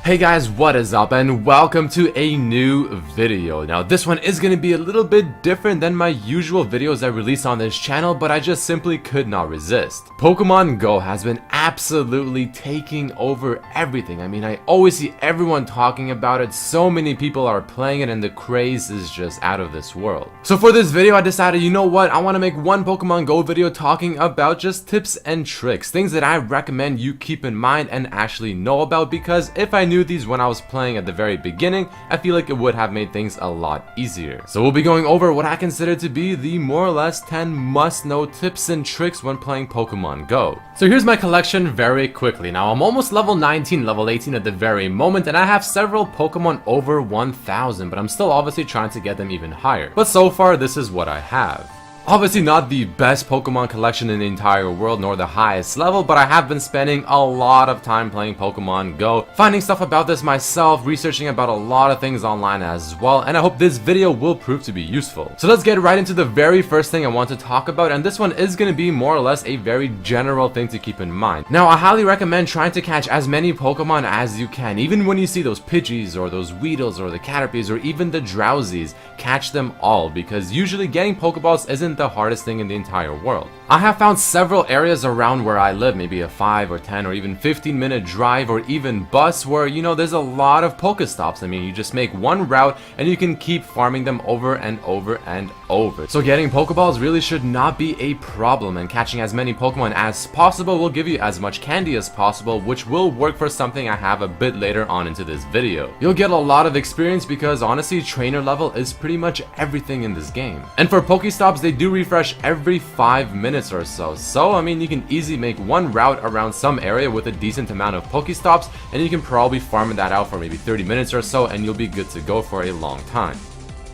Hey guys, what is up and welcome to a new video. Now this one is going to be a little bit different than my usual videos I release on this channel, but I just simply could not resist. Pokemon Go has been absolutely taking over everything. I mean, I always see everyone talking about it, so many people are playing it and the craze is just out of this world. So for this video I decided, you know what, I want to make one Pokemon Go video talking about just tips and tricks, things that I recommend you keep in mind and actually know about, because if I knew these when I was playing at the very beginning, I feel like it would have made things a lot easier. So we'll be going over what I consider to be the more or less 10 must-know tips and tricks when playing Pokemon Go. So here's my collection very quickly. Now I'm almost level 19, level 18 at the very moment, and I have several Pokemon over 1000, but I'm still obviously trying to get them even higher. But so far this is what I have. Obviously not the best Pokemon collection in the entire world, nor the highest level, but I have been spending a lot of time playing Pokemon Go, finding stuff about this myself, researching about a lot of things online as well, and I hope this video will prove to be useful. So let's get right into the very first thing I want to talk about, and this one is going to be more or less a very general thing to keep in mind. Now I highly recommend trying to catch as many Pokemon as you can, even when you see those Pidgeys or those Weedles or the Caterpies or even the Drowsies, catch them all, because usually getting Pokeballs isn't the hardest thing in the entire world. I have found several areas around where I live, maybe a 5 or 10 or even 15-minute drive or even bus, where there's a lot of Pokestops. I mean, you just make one route and you can keep farming them over and over and over. So getting Pokeballs really should not be a problem, and catching as many Pokemon as possible will give you as much candy as possible, which will work for something I have a bit later on into this video. You'll get a lot of experience because honestly trainer level is pretty much everything in this game. And for Pokestops, they do refresh every 5 minutes or so. So I mean, you can easily make one route around some area with a decent amount of Pokestops, and you can probably farm that out for maybe 30 minutes or so and you'll be good to go for a long time.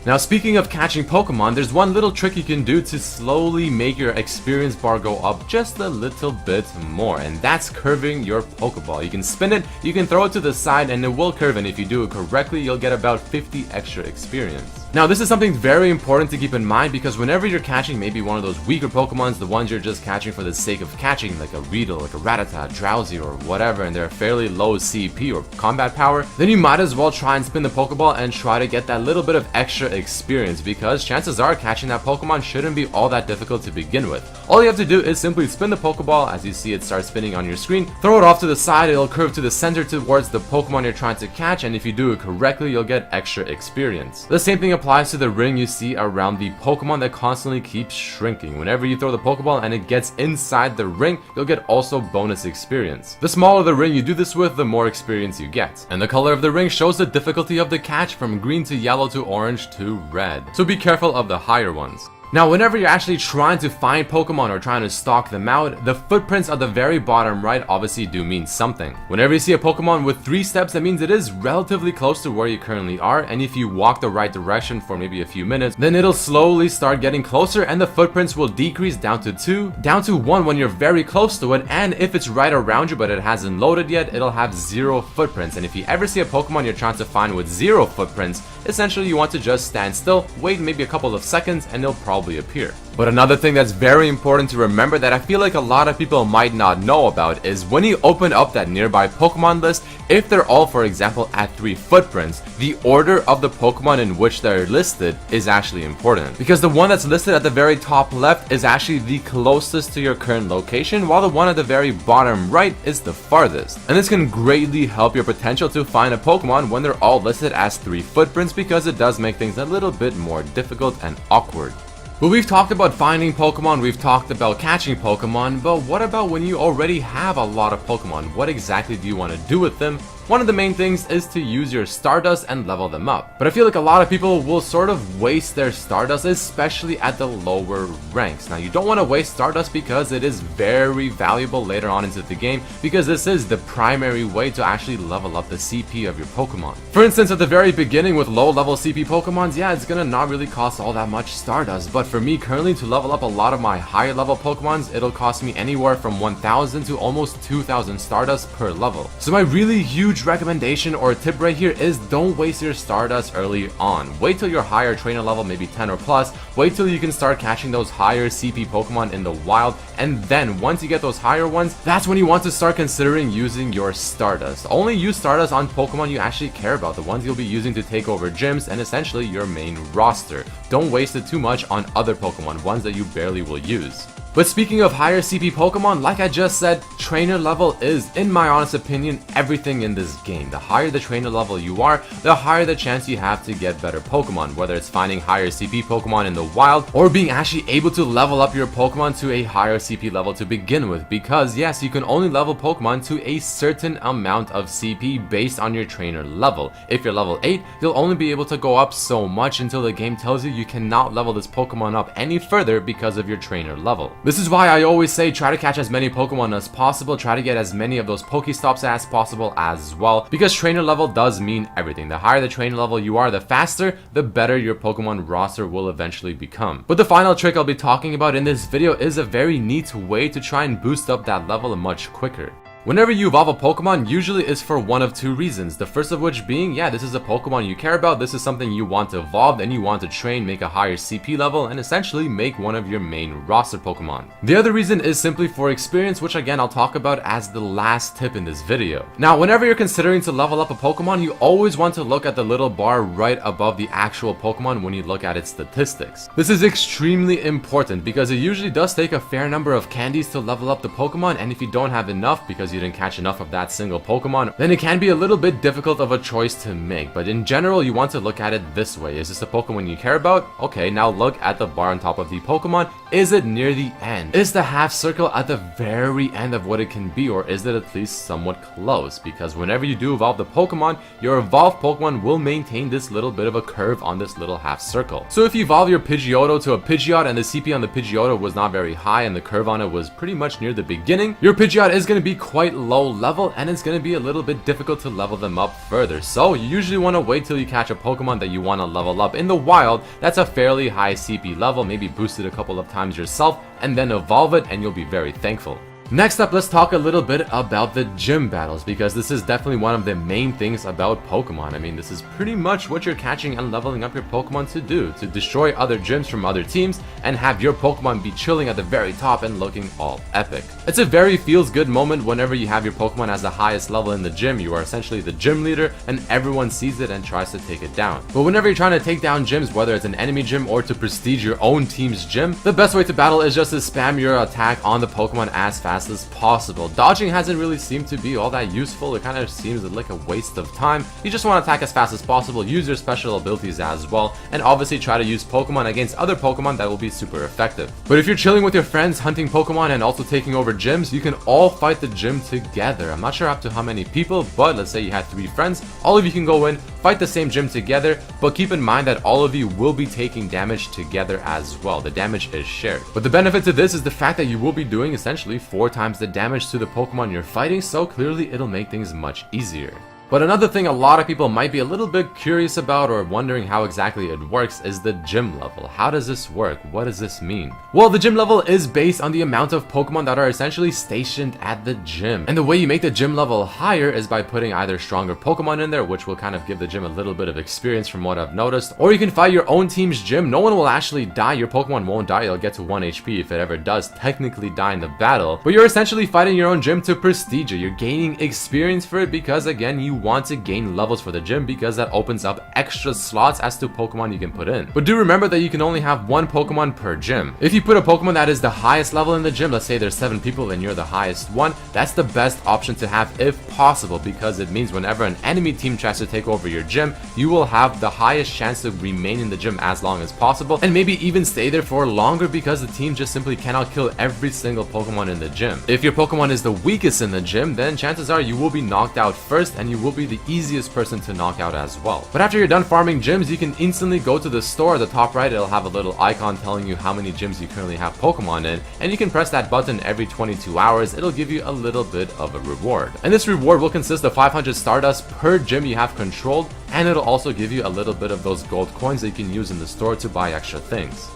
Now speaking of catching Pokemon, there's one little trick you can do to slowly make your experience bar go up just a little bit more, and that's curving your Pokeball. You can spin it, you can throw it to the side, and it will curve, and if you do it correctly you'll get about 50 extra experience. Now this is something very important to keep in mind, because whenever you're catching maybe one of those weaker Pokemons, the ones you're just catching for the sake of catching, like a Weedle, like a Rattata, Drowsy or whatever, and they're fairly low CP or combat power, then you might as well try and spin the Pokeball and try to get that little bit of extra experience, because chances are catching that Pokemon shouldn't be all that difficult to begin with. All you have to do is simply spin the Pokeball. As you see it start spinning on your screen, throw it off to the side, it'll curve to the center towards the Pokemon you're trying to catch, and if you do it correctly you'll get extra experience. The same thing applies to the ring you see around the Pokemon that constantly keeps shrinking. Whenever you throw the Pokeball and it gets inside the ring, you'll get also bonus experience. The smaller the ring you do this with, the more experience you get. And the color of the ring shows the difficulty of the catch, from green to yellow to orange to red. So be careful of the higher ones. Now whenever you're actually trying to find Pokemon or trying to stalk them out, the footprints at the very bottom right obviously do mean something. Whenever you see a Pokemon with 3 steps, that means it is relatively close to where you currently are, and if you walk the right direction for maybe a few minutes, then it'll slowly start getting closer and the footprints will decrease down to 2, down to 1 when you're very close to it, and if it's right around you but it hasn't loaded yet, it'll have 0 footprints. And if you ever see a Pokemon you're trying to find with 0 footprints, essentially you want to just stand still, wait maybe a couple of seconds, and they'll probably appear. But another thing that's very important to remember that I feel like a lot of people might not know about is when you open up that nearby Pokemon list, if they're all, for example, at 3 footprints, the order of the Pokemon in which they're listed is actually important, because the one that's listed at the very top left is actually the closest to your current location, while the one at the very bottom right is the farthest. And this can greatly help your potential to find a Pokemon when they're all listed as 3 footprints, because it does make things a little bit more difficult and awkward. Well, we've talked about finding Pokemon, we've talked about catching Pokemon, but what about when you already have a lot of Pokemon? What exactly do you want to do with them? One of the main things is to use your Stardust and level them up. But I feel like a lot of people will sort of waste their Stardust, especially at the lower ranks. Now, you don't want to waste Stardust because it is very valuable later on into the game, because this is the primary way to actually level up the CP of your Pokemon. For instance, at the very beginning with low level CP Pokemons, yeah, it's gonna not really cost all that much Stardust, but for me currently to level up a lot of my higher level Pokemons, it'll cost me anywhere from 1,000 to almost 2,000 Stardust per level. So my really huge recommendation or tip right here is don't waste your Stardust early on. Wait till you're higher trainer level, maybe 10 or plus, wait till you can start catching those higher CP Pokemon in the wild, and then once you get those higher ones, that's when you want to start considering using your Stardust. Only use Stardust on Pokemon you actually care about, the ones you'll be using to take over gyms and essentially your main roster. Don't waste it too much on other Pokemon, ones that you barely will use. But speaking of higher CP Pokemon, like I just said, trainer level is, in my honest opinion, everything in this game. The higher the trainer level you are, the higher the chance you have to get better Pokemon, whether it's finding higher CP Pokemon in the wild, or being actually able to level up your Pokemon to a higher CP level to begin with, because yes, you can only level Pokemon to a certain amount of CP based on your trainer level. If you're level 8, you'll only be able to go up so much until the game tells you cannot level this Pokemon up any further because of your trainer level. This is why I always say try to catch as many Pokemon as possible, try to get as many of those Pokestops as possible as well, because trainer level does mean everything. The higher the trainer level you are, the faster, the better your Pokemon roster will eventually become. But the final trick I'll be talking about in this video is a very neat way to try and boost up that level much quicker. Whenever you evolve a Pokemon, usually it's for one of two reasons. The first of which being, yeah, this is a Pokemon you care about, this is something you want to evolve and you want to train, make a higher CP level, and essentially make one of your main roster Pokemon. The other reason is simply for experience, which again I'll talk about as the last tip in this video. Now, whenever you're considering to level up a Pokemon, you always want to look at the little bar right above the actual Pokemon when you look at its statistics. This is extremely important because it usually does take a fair number of candies to level up the Pokemon, and if you don't have enough because you didn't catch enough of that single Pokemon, then it can be a little bit difficult of a choice to make. But in general, you want to look at it this way. Is this a Pokemon you care about? Okay, now look at the bar on top of the Pokemon. Is it near the end? Is the half circle at the very end of what it can be, or is it at least somewhat close? Because whenever you do evolve the Pokemon, your evolved Pokemon will maintain this little bit of a curve on this little half circle. So if you evolve your Pidgeotto to a Pidgeot and the CP on the Pidgeotto was not very high and the curve on it was pretty much near the beginning, your Pidgeot is going to be quite low level and it's going to be a little bit difficult to level them up further. So you usually want to wait till you catch a Pokemon that you want to level up in the wild that's a fairly high CP level, maybe boosted a couple of times yourself, and then evolve it and you'll be very thankful. Next up, let's talk a little bit about the gym battles, because this is definitely one of the main things about Pokemon. I mean, this is pretty much what you're catching and leveling up your Pokemon to do, to destroy other gyms from other teams and have your Pokemon be chilling at the very top and looking all epic. It's a very feels good moment whenever you have your Pokemon as the highest level in the gym. You are essentially the gym leader and everyone sees it and tries to take it down. But whenever you're trying to take down gyms, whether it's an enemy gym or to prestige your own team's gym, the best way to battle is just to spam your attack on the Pokemon as fast as possible. Dodging hasn't really seemed to be all that useful. It kind of seems like a waste of time. You just want to attack as fast as possible, use your special abilities as well, and obviously try to use Pokemon against other Pokemon that will be super effective. But if you're chilling with your friends, hunting Pokemon and also taking over gyms, you can all fight the gym together. I'm not sure up to how many people, but let's say you had 3 friends, all of you can go in, fight the same gym together, but keep in mind that all of you will be taking damage together as well. The damage is shared. But the benefit to this is the fact that you will be doing essentially 4 times the damage to the Pokemon you're fighting, so clearly it'll make things much easier. But another thing a lot of people might be a little bit curious about or wondering how exactly it works is the gym level. How does this work? What does this mean? Well, the gym level is based on the amount of Pokemon that are essentially stationed at the gym. And the way you make the gym level higher is by putting either stronger Pokemon in there, which will kind of give the gym a little bit of experience from what I've noticed, or you can fight your own team's gym. No one will actually die. Your Pokemon won't die. It'll get to 1 HP if it ever does technically die in the battle. But you're essentially fighting your own gym to prestige it. You're gaining experience for it because, again, you want to gain levels for the gym because that opens up extra slots as to Pokemon you can put in. But do remember that you can only have 1 Pokemon per gym. If you put a Pokemon that is the highest level in the gym, let's say there's 7 people and you're the highest one, that's the best option to have if possible, because it means whenever an enemy team tries to take over your gym, you will have the highest chance to remain in the gym as long as possible and maybe even stay there for longer because the team just simply cannot kill every single Pokemon in the gym. If your Pokemon is the weakest in the gym, then chances are you will be knocked out first and you will be the easiest person to knock out as well. But after you're done farming gyms, you can instantly go to the store. At the top right, it'll have a little icon telling you how many gyms you currently have Pokemon in, and you can press that button every 22 hours. It'll give you a little bit of a reward. And this reward will consist of 500 Stardust per gym you have controlled, and it'll also give you a little bit of those gold coins that you can use in the store to buy extra things.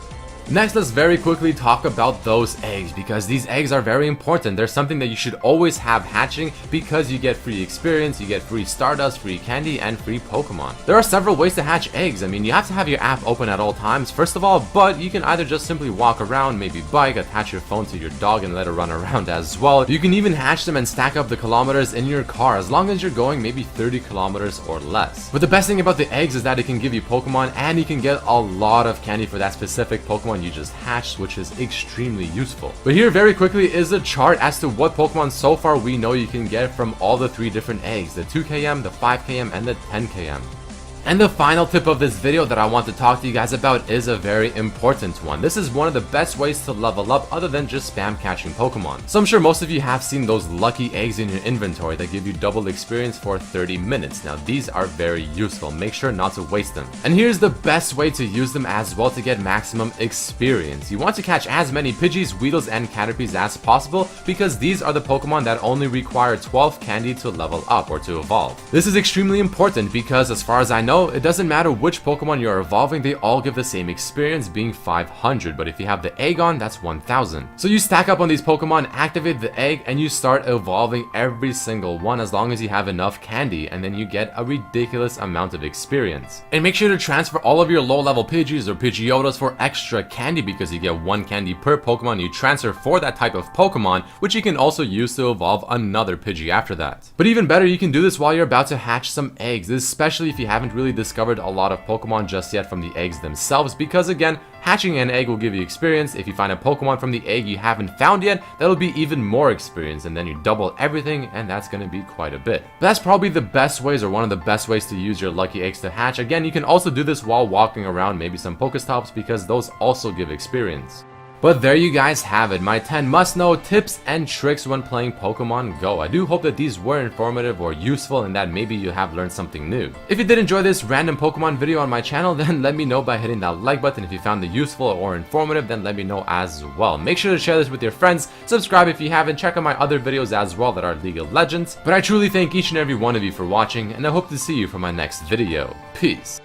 Next, let's very quickly talk about those eggs, because these eggs are very important. They're something that you should always have hatching because you get free experience, you get free Stardust, free candy, and free Pokemon. There are several ways to hatch eggs. I mean, you have to have your app open at all times, first of all, but you can either just simply walk around, maybe bike, attach your phone to your dog and let it run around as well. You can even hatch them and stack up the kilometers in your car as long as you're going maybe 30 kilometers or less. But the best thing about the eggs is that it can give you Pokemon and you can get a lot of candy for that specific Pokemon you just hatched, which is extremely useful. But here very quickly is a chart as to what Pokemon so far we know you can get from all the 3 different eggs, the 2km, the 5km, and the 10km. And the final tip of this video that I want to talk to you guys about is a very important one. This is one of the best ways to level up other than just spam catching Pokemon. So I'm sure most of you have seen those lucky eggs in your inventory that give you double experience for 30 minutes. Now these are very useful, make sure not to waste them. And here's the best way to use them as well to get maximum experience. You want to catch as many Pidgeys, Weedles, and Caterpies as possible because these are the Pokemon that only require 12 candy to level up or to evolve. This is extremely important because as far as I know, it doesn't matter which Pokemon you're evolving, they all give the same experience, being 500, but if you have the egg on, that's 1000. So you stack up on these Pokemon, activate the egg, and you start evolving every single one as long as you have enough candy, and then you get a ridiculous amount of experience. And make sure to transfer all of your low-level Pidgeys or Pidgeotos for extra candy because you get 1 candy per Pokemon you transfer for that type of Pokemon, which you can also use to evolve another Pidgey after that. But even better, you can do this while you're about to hatch some eggs, especially if you haven't really discovered a lot of Pokemon just yet from the eggs themselves, because again, hatching an egg will give you experience. If you find a Pokemon from the egg you haven't found yet, that'll be even more experience, and then you double everything, and that's gonna be quite a bit. But that's probably the best ways, or one of the best ways to use your lucky eggs to hatch. Again, you can also do this while walking around maybe some Pokestops because those also give experience. But there you guys have it, my 10 must-know tips and tricks when playing Pokemon Go. I do hope that these were informative or useful and that maybe you have learned something new. If you did enjoy this random Pokemon video on my channel, then let me know by hitting that like button. If you found it useful or informative, then let me know as well. Make sure to share this with your friends, subscribe if you haven't, check out my other videos as well that are League of Legends. But I truly thank each and every one of you for watching, and I hope to see you for my next video. Peace.